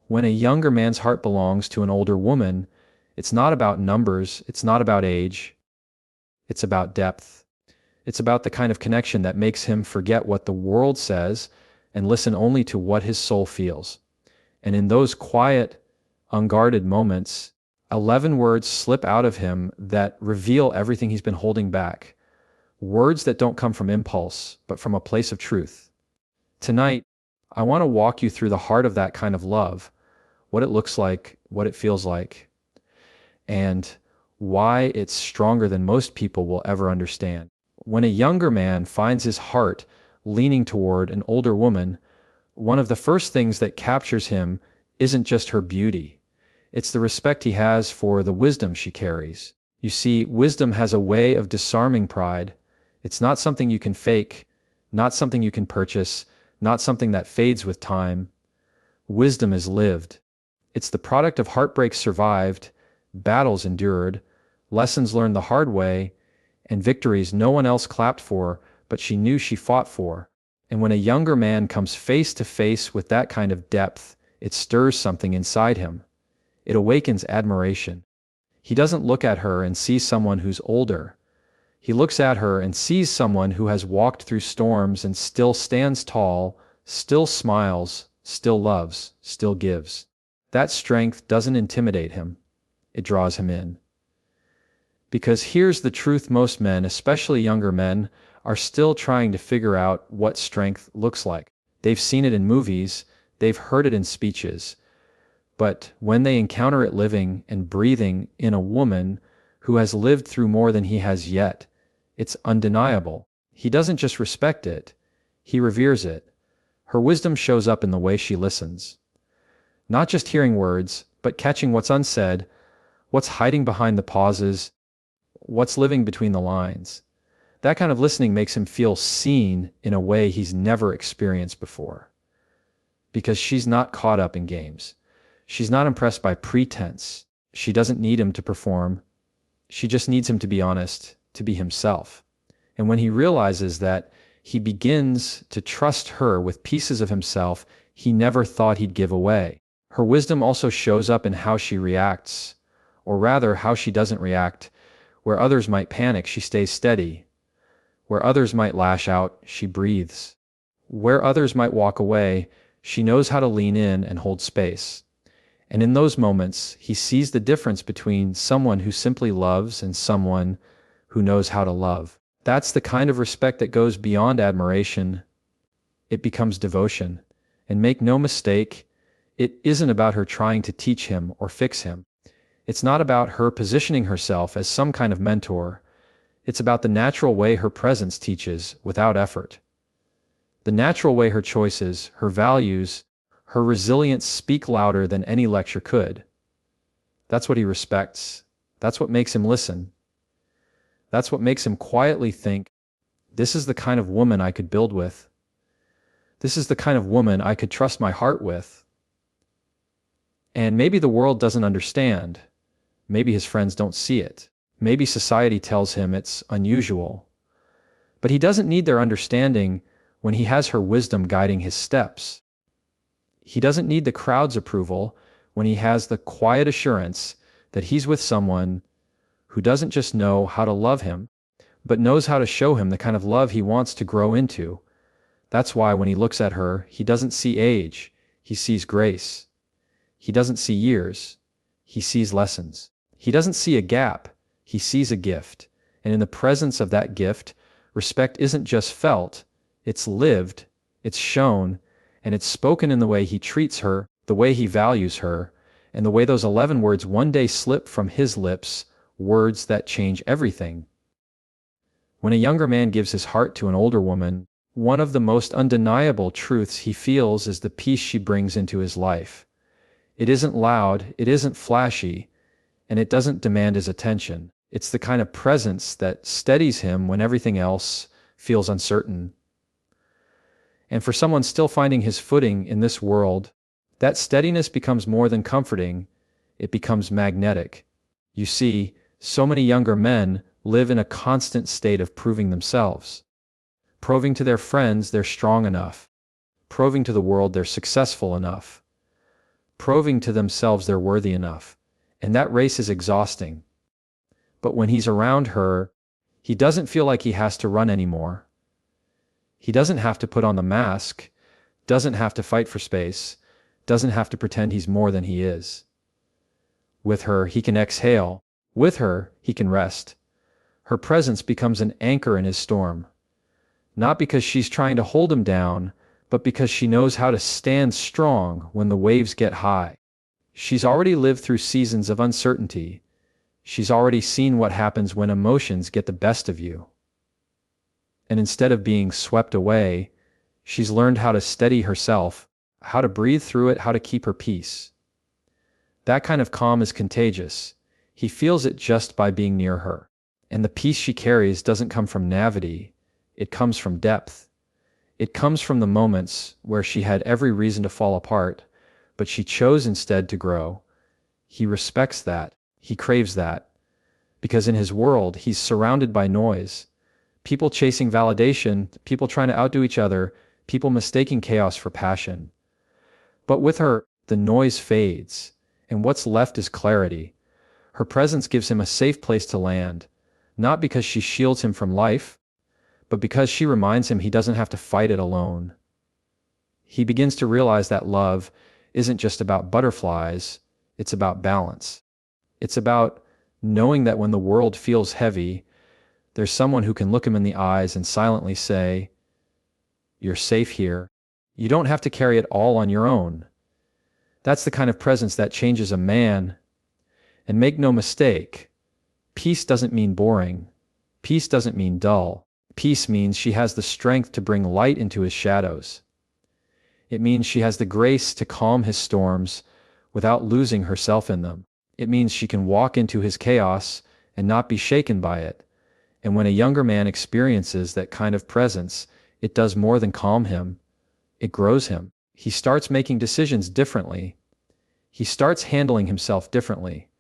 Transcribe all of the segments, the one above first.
When a younger man's heart belongs to an older woman, it's not about numbers, it's not about age, it's about depth. It's about the kind of connection that makes him forget what the world says and listen only to what his soul feels. And in those quiet, unguarded moments, 11 words slip out of him that reveal everything he's been holding back. Words that don't come from impulse, but from a place of truth. Tonight, I want to walk you through the heart of that kind of love, what it looks like, what it feels like, and why it's stronger than most people will ever understand. When a younger man finds his heart leaning toward an older woman, one of the first things that captures him isn't just her beauty. It's the respect he has for the wisdom she carries. You see, wisdom has a way of disarming pride. It's not something you can fake, not something you can purchase, not something that fades with time. Wisdom is lived. It's the product of heartbreaks survived, battles endured, lessons learned the hard way, and victories no one else clapped for, but she knew she fought for. And when a younger man comes face to face with that kind of depth, it stirs something inside him. It awakens admiration. He doesn't look at her and see someone who's older. He looks at her and sees someone who has walked through storms and still stands tall, still smiles, still loves, still gives. That strength doesn't intimidate him. It draws him in. Because here's the truth: most men, especially younger men, are still trying to figure out what strength looks like. They've seen it in movies, they've heard it in speeches, but when they encounter it living and breathing in a woman who has lived through more than he has yet, it's undeniable. He doesn't just respect it, he reveres it. Her wisdom shows up in the way she listens. Not just hearing words, but catching what's unsaid, what's hiding behind the pauses, what's living between the lines. That kind of listening makes him feel seen in a way he's never experienced before. Because she's not caught up in games. She's not impressed by pretense. She doesn't need him to perform. She just needs him to be honest, to be himself. And when he realizes that, he begins to trust her with pieces of himself he never thought he'd give away. Her wisdom also shows up in how she reacts, or rather how she doesn't react. Where others might panic, she stays steady. Where others might lash out, she breathes. Where others might walk away, she knows how to lean in and hold space. And in those moments, he sees the difference between someone who simply loves and someone who knows how to love. That's the kind of respect that goes beyond admiration. It becomes devotion. And make no mistake, it isn't about her trying to teach him or fix him. It's not about her positioning herself as some kind of mentor. It's about the natural way her presence teaches without effort. The natural way her choices, her values, her resilience speak louder than any lecture could. That's what he respects. That's what makes him listen. That's what makes him quietly think, this is the kind of woman I could build with. This is the kind of woman I could trust my heart with. And maybe the world doesn't understand. Maybe his friends don't see it. Maybe society tells him it's unusual. But he doesn't need their understanding when he has her wisdom guiding his steps. He doesn't need the crowd's approval when he has the quiet assurance that he's with someone who doesn't just know how to love him, but knows how to show him the kind of love he wants to grow into. That's why when he looks at her, he doesn't see age, he sees grace. He doesn't see years, he sees lessons. He doesn't see a gap, he sees a gift. And in the presence of that gift, respect isn't just felt, it's lived, it's shown, and it's spoken in the way he treats her, the way he values her, and the way those 11 words one day slip from his lips, words that change everything. When a younger man gives his heart to an older woman, one of the most undeniable truths he feels is the peace she brings into his life. It isn't loud, it isn't flashy, and it doesn't demand his attention. It's the kind of presence that steadies him when everything else feels uncertain. And for someone still finding his footing in this world, that steadiness becomes more than comforting, it becomes magnetic. You see, so many younger men live in a constant state of proving themselves. Proving to their friends they're strong enough. Proving to the world they're successful enough. proving to themselves they're worthy enough. And that race is exhausting. But when he's around her, he doesn't feel like he has to run anymore. He doesn't have to put on the mask, doesn't have to fight for space, doesn't have to pretend he's more than he is. With her, he can exhale. With her, he can rest. Her presence becomes an anchor in his storm. Not because she's trying to hold him down, but because she knows how to stand strong when the waves get high. She's already lived through seasons of uncertainty. She's already seen what happens when emotions get the best of you. And instead of being swept away, she's learned how to steady herself, how to breathe through it, how to keep her peace. That kind of calm is contagious. He feels it just by being near her. And the peace she carries doesn't come from naivety. It comes from depth. It comes from the moments where she had every reason to fall apart, but she chose instead to grow. He respects that. He craves that. Because in his world, he's surrounded by noise. People chasing validation, people trying to outdo each other, people mistaking chaos for passion. But with her, the noise fades, and what's left is clarity. Her presence gives him a safe place to land, not because she shields him from life, but because she reminds him he doesn't have to fight it alone. He begins to realize that love isn't just about butterflies, it's about balance. It's about knowing that when the world feels heavy, there's someone who can look him in the eyes and silently say, "You're safe here. You don't have to carry it all on your own." That's the kind of presence that changes a man. And make no mistake, peace doesn't mean boring. Peace doesn't mean dull. Peace means she has the strength to bring light into his shadows. It means she has the grace to calm his storms without losing herself in them. It means she can walk into his chaos and not be shaken by it. And when a younger man experiences that kind of presence, it does more than calm him. It grows him. He starts making decisions differently. He starts handling himself differently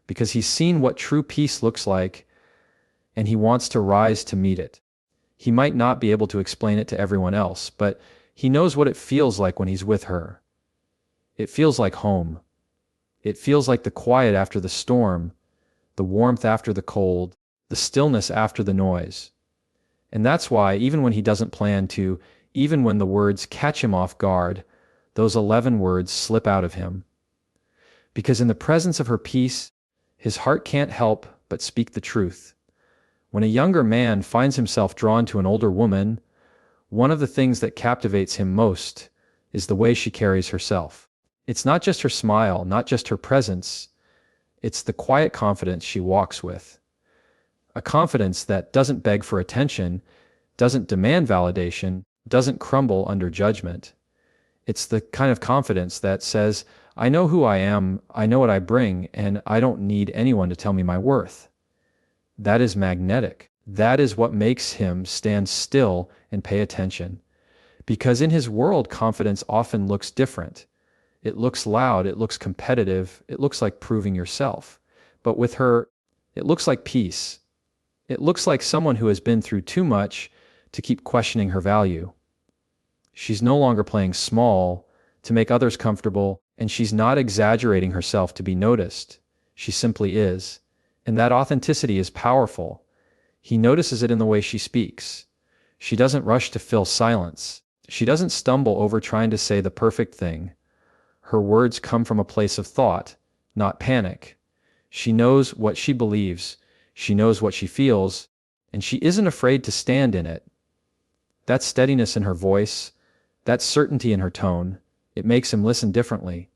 because he's seen what true peace looks like, and he wants to rise to meet it. He might not be able to explain it to everyone else, but he knows what it feels like when he's with her. It feels like home. It feels like the quiet after the storm, the warmth after the cold, the stillness after the noise. And that's why, even when he doesn't plan to, even when the words catch him off guard, those 11 words slip out of him. Because in the presence of her peace, his heart can't help but speak the truth. When a younger man finds himself drawn to an older woman, one of the things that captivates him most is the way she carries herself. It's not just her smile, not just her presence, it's the quiet confidence she walks with. A confidence that doesn't beg for attention, doesn't demand validation, doesn't crumble under judgment. It's the kind of confidence that says, "I know who I am, I know what I bring, and I don't need anyone to tell me my worth." That is magnetic. That is what makes him stand still and pay attention. Because in his world, confidence often looks different. It looks loud, it looks competitive, it looks like proving yourself. But with her, it looks like peace. It looks like someone who has been through too much to keep questioning her value. She's no longer playing small to make others comfortable, and she's not exaggerating herself to be noticed. She simply is. And that authenticity is powerful. He notices it in the way she speaks. She doesn't rush to fill silence. She doesn't stumble over trying to say the perfect thing. Her words come from a place of thought, not panic. She knows what she believes. She knows what she feels, and she isn't afraid to stand in it. That steadiness in her voice, that certainty in her tone, it makes him listen differently.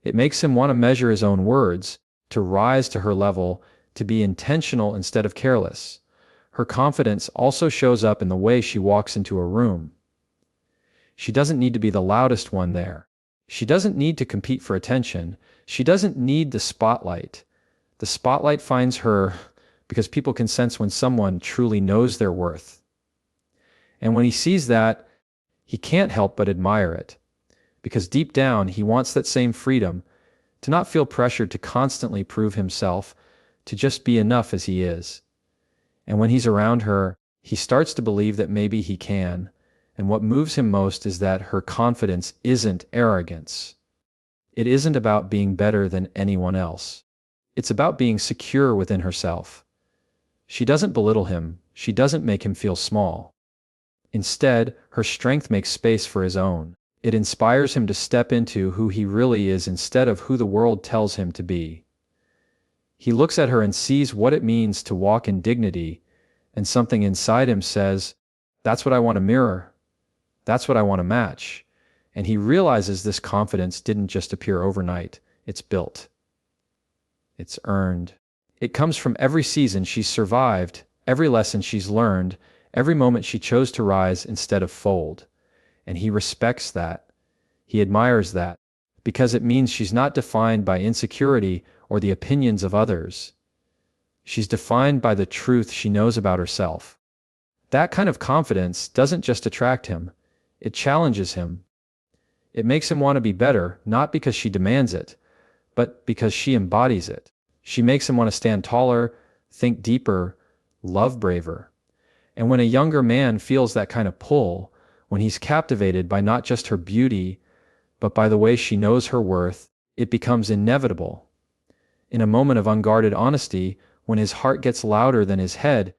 It makes him want to measure his own words, to rise to her level, to be intentional instead of careless. Her confidence also shows up in the way she walks into a room. She doesn't need to be the loudest one there. She doesn't need to compete for attention. She doesn't need the spotlight. The spotlight finds her because people can sense when someone truly knows their worth. And when he sees that, he can't help but admire it. Because deep down, he wants that same freedom, to not feel pressured to constantly prove himself, to just be enough as he is. And when he's around her, he starts to believe that maybe he can. And what moves him most is that her confidence isn't arrogance. It isn't about being better than anyone else. It's about being secure within herself. She doesn't belittle him, she doesn't make him feel small. Instead, her strength makes space for his own. It inspires him to step into who he really is instead of who the world tells him to be. He looks at her and sees what it means to walk in dignity, and something inside him says, "That's what I want to mirror. That's what I want to match." And he realizes this confidence didn't just appear overnight, it's built. It's earned. It comes from every season she's survived, every lesson she's learned, every moment she chose to rise instead of fold. And he respects that. He admires that, because it means she's not defined by insecurity or the opinions of others. She's defined by the truth she knows about herself. That kind of confidence doesn't just attract him, it challenges him. It makes him want to be better, not because she demands it, but because she embodies it. She makes him want to stand taller, think deeper, love braver. And when a younger man feels that kind of pull, when he's captivated by not just her beauty, but by the way she knows her worth, it becomes inevitable. In a moment of unguarded honesty, when his heart gets louder than his head,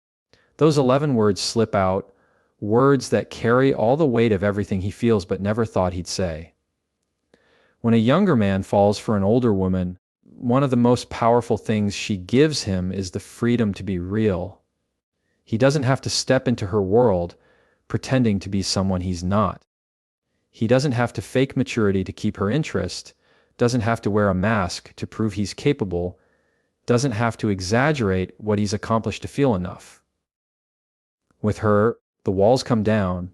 those 11 words slip out, words that carry all the weight of everything he feels but never thought he'd say. When a younger man falls for an older woman, one of the most powerful things she gives him is the freedom to be real. He doesn't have to step into her world pretending to be someone he's not. He doesn't have to fake maturity to keep her interest, doesn't have to wear a mask to prove he's capable, doesn't have to exaggerate what he's accomplished to feel enough. With her, the walls come down.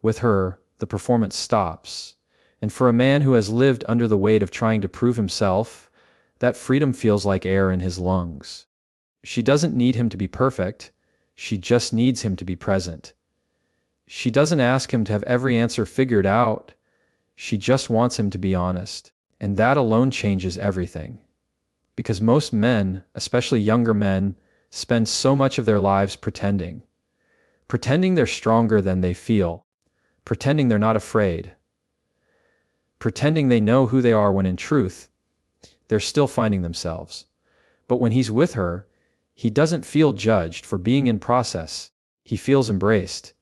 With her, the performance stops. And for a man who has lived under the weight of trying to prove himself, that freedom feels like air in his lungs. She doesn't need him to be perfect, she just needs him to be present. She doesn't ask him to have every answer figured out, she just wants him to be honest. And that alone changes everything. Because most men, especially younger men, spend so much of their lives pretending. Pretending they're stronger than they feel. Pretending they're not afraid. Pretending they know who they are when in truth, they're still finding themselves. But when he's with her, he doesn't feel judged for being in process. He feels embraced.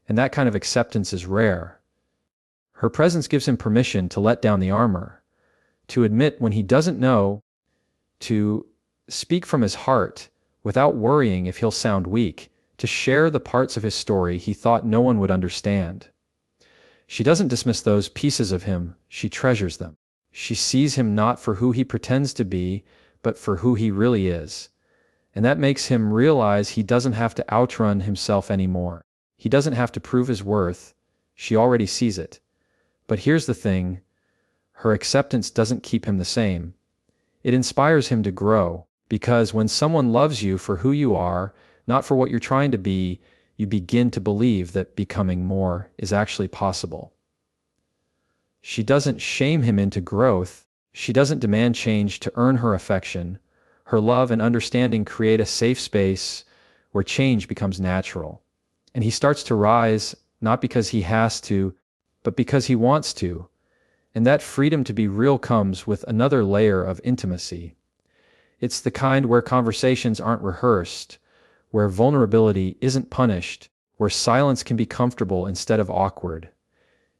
And that kind of acceptance is rare. Her presence gives him permission to let down the armor, to admit when he doesn't know, to speak from his heart without worrying if he'll sound weak, to share the parts of his story he thought no one would understand. She doesn't dismiss those pieces of him, she treasures them. She sees him not for who he pretends to be, but for who he really is. And that makes him realize he doesn't have to outrun himself anymore. He doesn't have to prove his worth. She already sees it. But here's the thing, her acceptance doesn't keep him the same. It inspires him to grow, because when someone loves you for who you are, not for what you're trying to be, you begin to believe that becoming more is actually possible. She doesn't shame him into growth. She doesn't demand change to earn her affection. Her love and understanding create a safe space where change becomes natural. And he starts to rise, not because he has to, but because he wants to. And that freedom to be real comes with another layer of intimacy. It's the kind where conversations aren't rehearsed, where vulnerability isn't punished, where silence can be comfortable instead of awkward.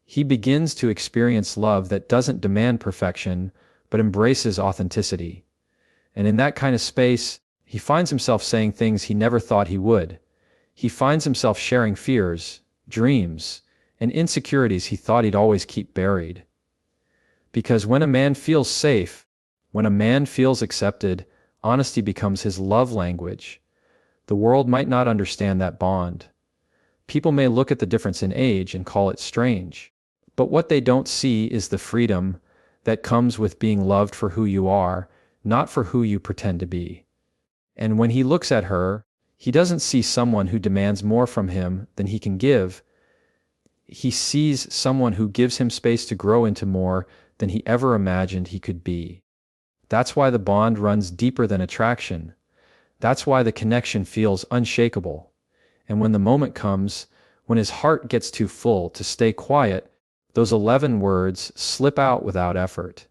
He begins to experience love that doesn't demand perfection, but embraces authenticity. And in that kind of space, he finds himself saying things he never thought he would. He finds himself sharing fears, dreams, and insecurities he thought he'd always keep buried. Because when a man feels safe, when a man feels accepted, honesty becomes his love language. The world might not understand that bond. People may look at the difference in age and call it strange. But what they don't see is the freedom that comes with being loved for who you are, not for who you pretend to be. And when he looks at her, he doesn't see someone who demands more from him than he can give. He sees someone who gives him space to grow into more than he ever imagined he could be. That's why the bond runs deeper than attraction. That's why the connection feels unshakable. And when the moment comes, when his heart gets too full to stay quiet, those 11 words slip out without effort.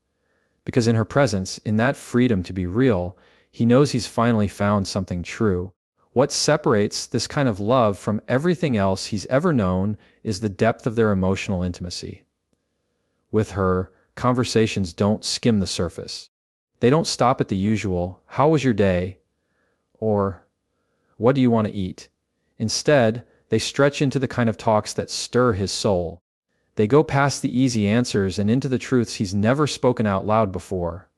because in her presence, in that freedom to be real, he knows he's finally found something true. What separates this kind of love from everything else he's ever known is the depth of their emotional intimacy. With her, conversations don't skim the surface. They don't stop at the usual, "How was your day?" or "What do you want to eat?" Instead, they stretch into the kind of talks that stir his soul. They go past the easy answers and into the truths he's never spoken out loud before.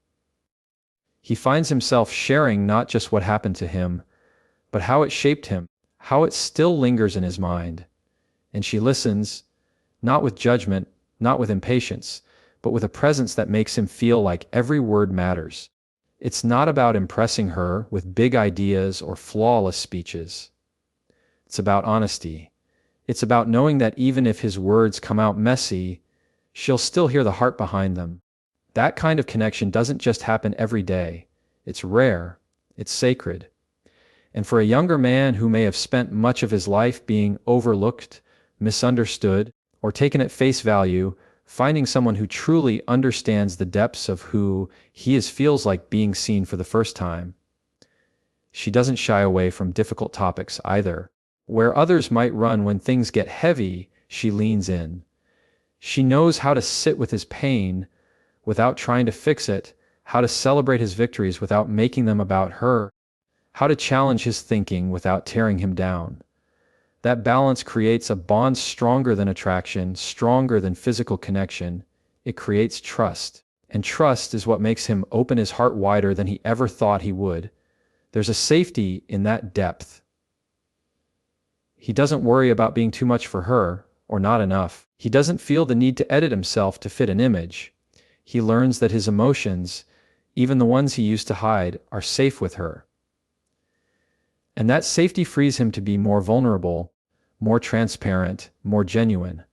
He finds himself sharing not just what happened to him, but how it shaped him, how it still lingers in his mind. And she listens, not with judgment, not with impatience, but with a presence that makes him feel like every word matters. It's not about impressing her with big ideas or flawless speeches. It's about honesty. It's about knowing that even if his words come out messy, she'll still hear the heart behind them. That kind of connection doesn't just happen every day. It's rare. It's sacred. And for a younger man who may have spent much of his life being overlooked, misunderstood, or taken at face value, finding someone who truly understands the depths of who he is feels like being seen for the first time. She doesn't shy away from difficult topics either. Where others might run when things get heavy, she leans in. She knows how to sit with his pain without trying to fix it, how to celebrate his victories without making them about her, how to challenge his thinking without tearing him down. That balance creates a bond stronger than attraction, stronger than physical connection. It creates trust. And trust is what makes him open his heart wider than he ever thought he would. There's a safety in that depth. He doesn't worry about being too much for her, or not enough. He doesn't feel the need to edit himself to fit an image. He learns that his emotions, even the ones he used to hide, are safe with her. And that safety frees him to be more vulnerable, more transparent, more genuine.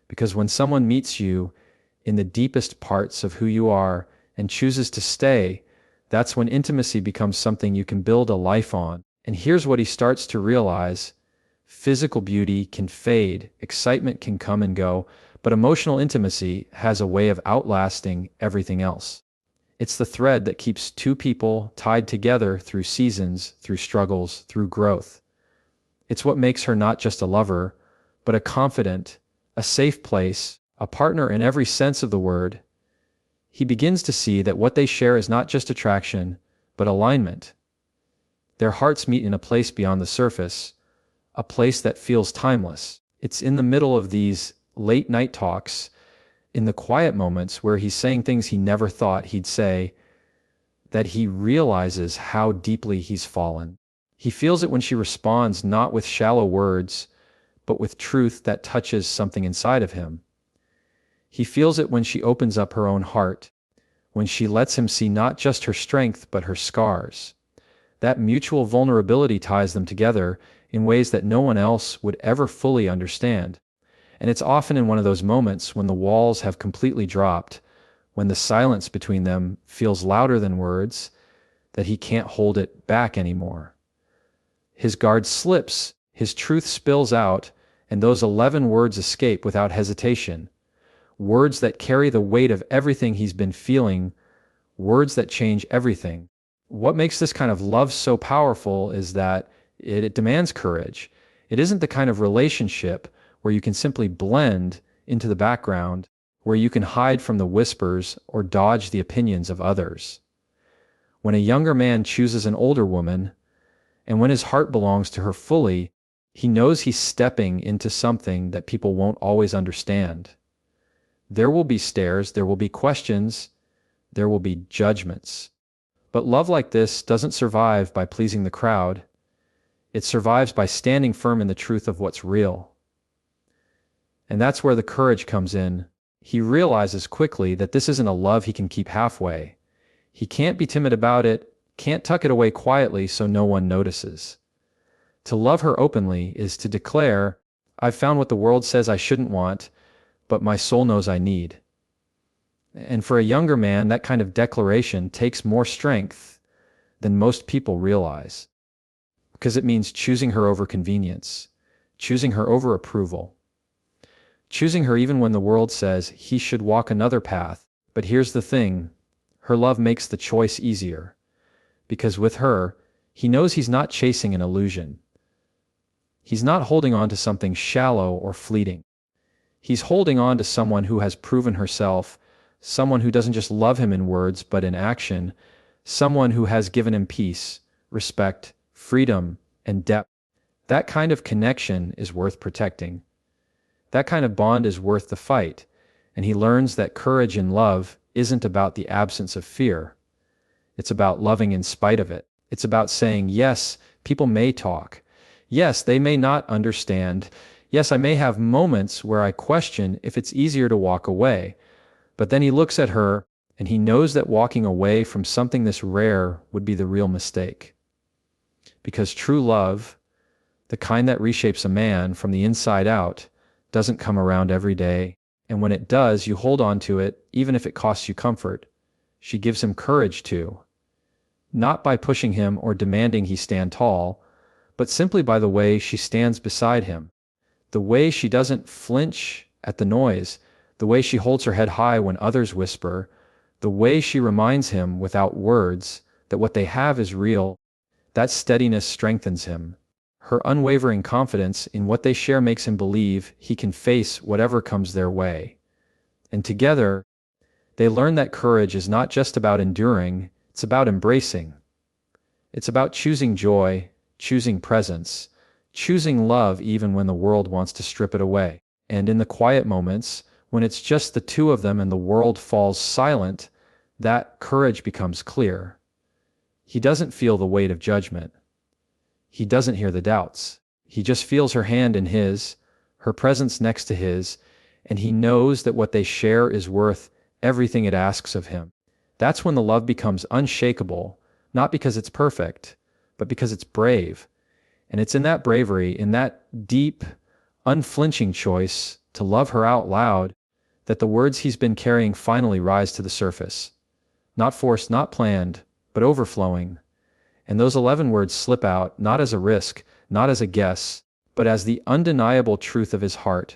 Because when someone meets you in the deepest parts of who you are and chooses to stay, that's when intimacy becomes something you can build a life on. And here's what he starts to realize. Physical beauty can fade, excitement can come and go, but emotional intimacy has a way of outlasting everything else. It's the thread that keeps two people tied together through seasons, through struggles, through growth. It's what makes her not just a lover, but a confidant, a safe place, a partner in every sense of the word. He begins to see that what they share is not just attraction, but alignment. Their hearts meet in a place beyond the surface, a place that feels timeless. It's in the middle of these late night talks, in the quiet moments where he's saying things he never thought he'd say, that he realizes how deeply he's fallen. He feels it when she responds not with shallow words, but with truth that touches something inside of him. He feels it when she opens up her own heart, when she lets him see not just her strength, but her scars. That mutual vulnerability ties them together in ways that no one else would ever fully understand. And it's often in one of those moments when the walls have completely dropped, when the silence between them feels louder than words, that he can't hold it back anymore. His guard slips, his truth spills out, and those 11 words escape without hesitation. Words that carry the weight of everything he's been feeling, words that change everything. What makes this kind of love so powerful is that it demands courage. It isn't the kind of relationship where you can simply blend into the background, where you can hide from the whispers or dodge the opinions of others. When a younger man chooses an older woman, and when his heart belongs to her fully, he knows he's stepping into something that people won't always understand. There will be stares, there will be questions, there will be judgments. But love like this doesn't survive by pleasing the crowd. It survives by standing firm in the truth of what's real. And that's where the courage comes in. He realizes quickly that this isn't a love he can keep halfway. He can't be timid about it, can't tuck it away quietly so no one notices. To love her openly is to declare, "I've found what the world says I shouldn't want, but my soul knows I need." And for a younger man, that kind of declaration takes more strength than most people realize, because it means choosing her over convenience, choosing her over approval, choosing her even when the world says he should walk another path. But here's the thing, her love makes the choice easier. Because with her, he knows he's not chasing an illusion. He's not holding on to something shallow or fleeting. He's holding on to someone who has proven herself, someone who doesn't just love him in words but in action, someone who has given him peace, respect, freedom, and depth. That kind of connection is worth protecting. That kind of bond is worth the fight, and he learns that courage in love isn't about the absence of fear. It's about loving in spite of it. It's about saying, yes, people may talk. Yes, they may not understand. Yes, I may have moments where I question if it's easier to walk away. But then he looks at her, and he knows that walking away from something this rare would be the real mistake. Because true love, the kind that reshapes a man from the inside out, doesn't come around every day. And when it does, you hold on to it, even if it costs you comfort. She gives him courage too. Not by pushing him or demanding he stand tall, but simply by the way she stands beside him. The way she doesn't flinch at the noise, the way she holds her head high when others whisper, the way she reminds him without words that what they have is real, that steadiness strengthens him. Her unwavering confidence in what they share makes him believe he can face whatever comes their way. And together, they learn that courage is not just about enduring, it's about embracing. It's about choosing joy, choosing presence, choosing love even when the world wants to strip it away. And in the quiet moments, when it's just the two of them and the world falls silent, that courage becomes clear. He doesn't feel the weight of judgment. He doesn't hear the doubts. He just feels her hand in his, her presence next to his, and he knows that what they share is worth everything it asks of him. That's when the love becomes unshakable, not because it's perfect, but because it's brave. And it's in that bravery, in that deep, unflinching choice to love her out loud, that the words he's been carrying finally rise to the surface. Not forced, not planned, but overflowing. And those 11 words slip out, not as a risk, not as a guess, but as the undeniable truth of his heart.